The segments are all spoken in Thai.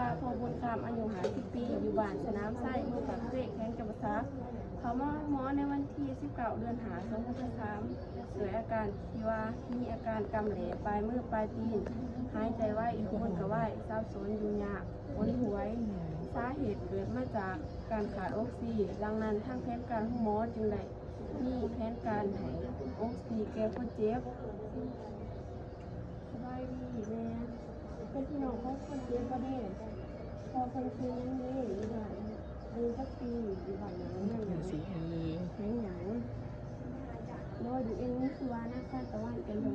ว่าพอบุญคำอายุ50 ปีอยู่บ้านสนามไส้เมืองปากเสกแข้งจังหวัดตากเขามาหมอในวันที่19 เดือน2023ด้วยอาการที่ว่ามีอาการกำเหลวปลายมือปลายตีนหายใจไหวคนกระไหวเศร้าสนอยู่ยากวนหวยสาเหตุเกิดมาจากการขาดออกซิเจนดังนั้นทางแพทย์การหมอจึงได้มีแผนการให้ออกซิเจนแก่คนเจ็บสบายดีแม่เป็นพี่น้องของคนเจ็บประเด็นพอคนคืนยังนี้อยู่บ้านอายุสักปีอยู่บ้านอย่างนั้นอย่างนี้ให้หยังโดยอยู่เองนี่คือว่านักการตะวันเป็นผู้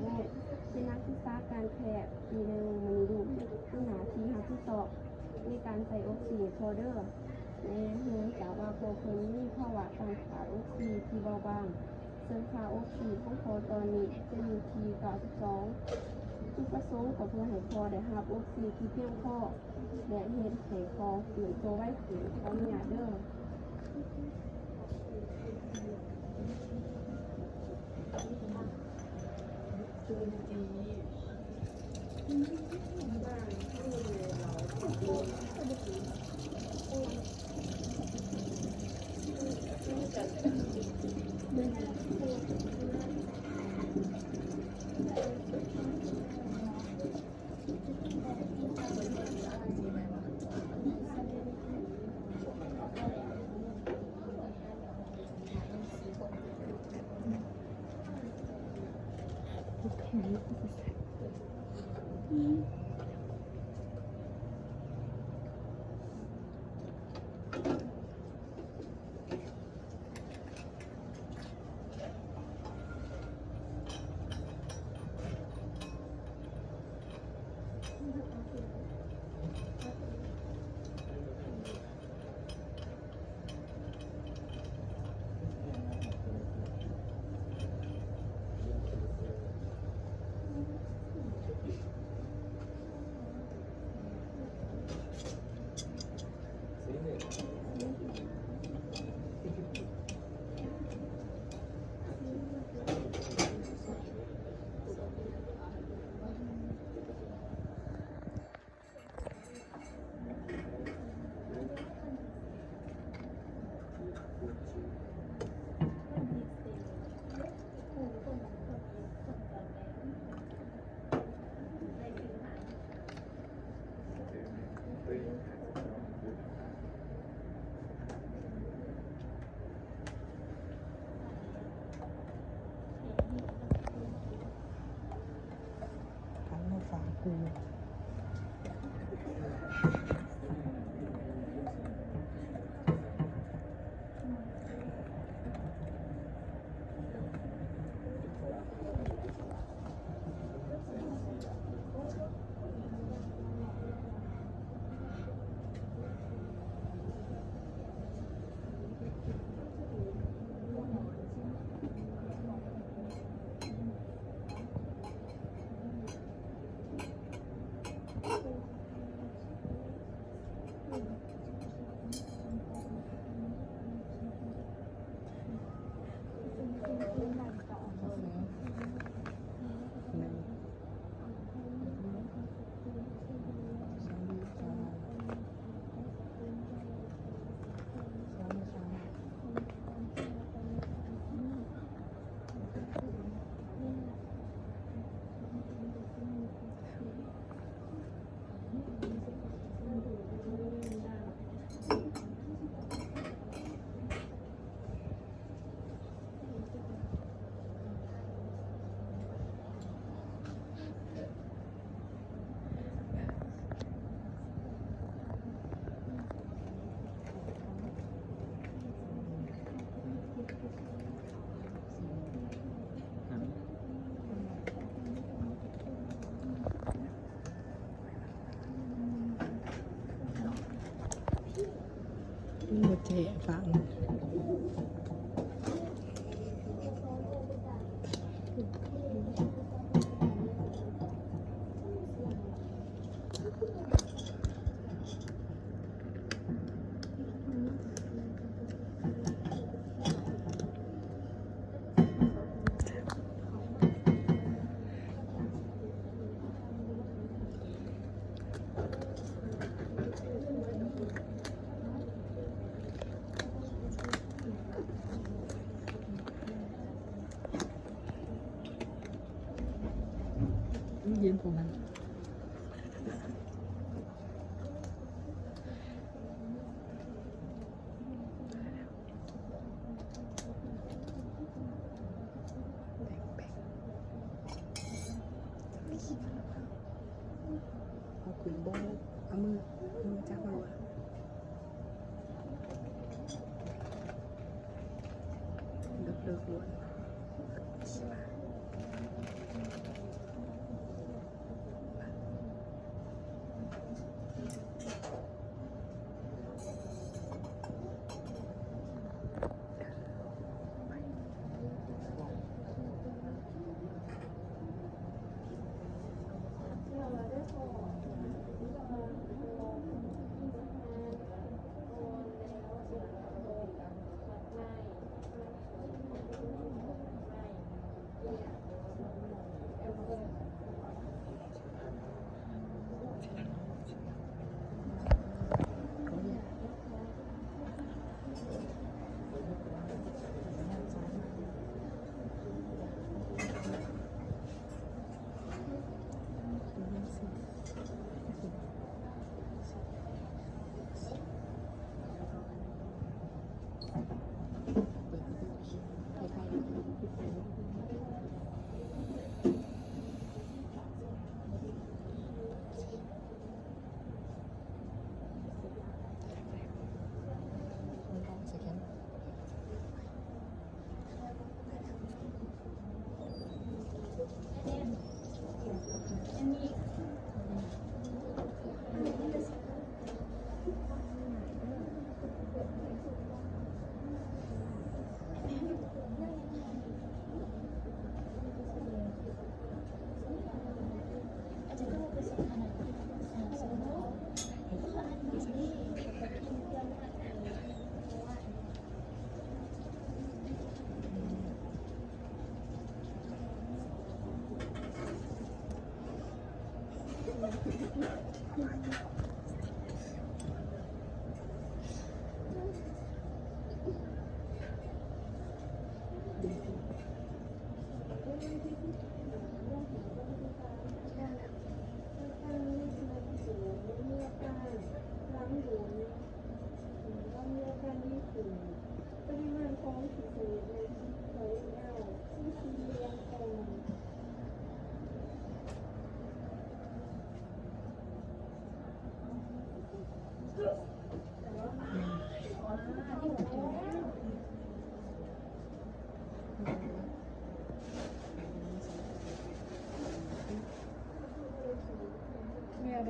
เป็นนักศึกษาการแพทย์ปีหนึ่งมันดูที่หนาที่หาที่สอบในการใส่ออกซิเจนโพเดอร์ในเนื่องจากว่าพอคนมีภาวะการขาดออกซิเจนที่เบาบางซึ่งค่าออกซิเจนของพอตอนนี้จะอยู่ที่92จุดประสงค์ก็เพื่อให้พอได้รับออกซิเจนที่เพียงพอและเฮ็ดให้พอฟื้นตัวไวขึ้นเอาหยาเด้อหมดใจฟัง ย็นผมมันเอาขุนโบเอามือจับหัวเลิกล้วน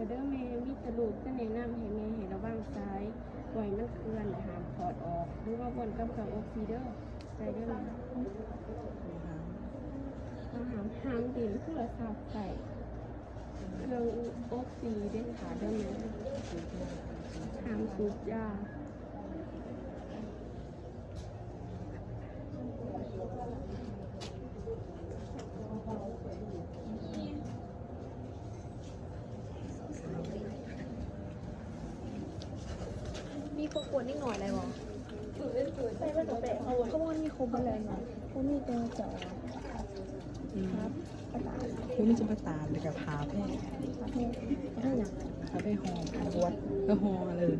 เด้อแม่มีตลูกจะแนะนำให้แม่ให้ระวังซ้ายปล่อยมันเคลื่อนหามถอดออกหรือว่าบนกับออกซีเด้อใจเด้อแม่ห้ามดินโทรศัพท์ใส่เครื่องออกซีเด้อค่ะเด้อแม่ห้ามสูบยามีคนกวนนิดหน่อยอะไรวะใช่ว่าจะเตะเขาก็ว่ามีคมอะไรเนาะเขามีตัวจ่อครับประตา คุณนี่จะมาตามเลยกับพาแพ่ ประเทศได้ยัง พาแพ่หอมบวชก็หอเลย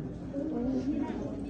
เ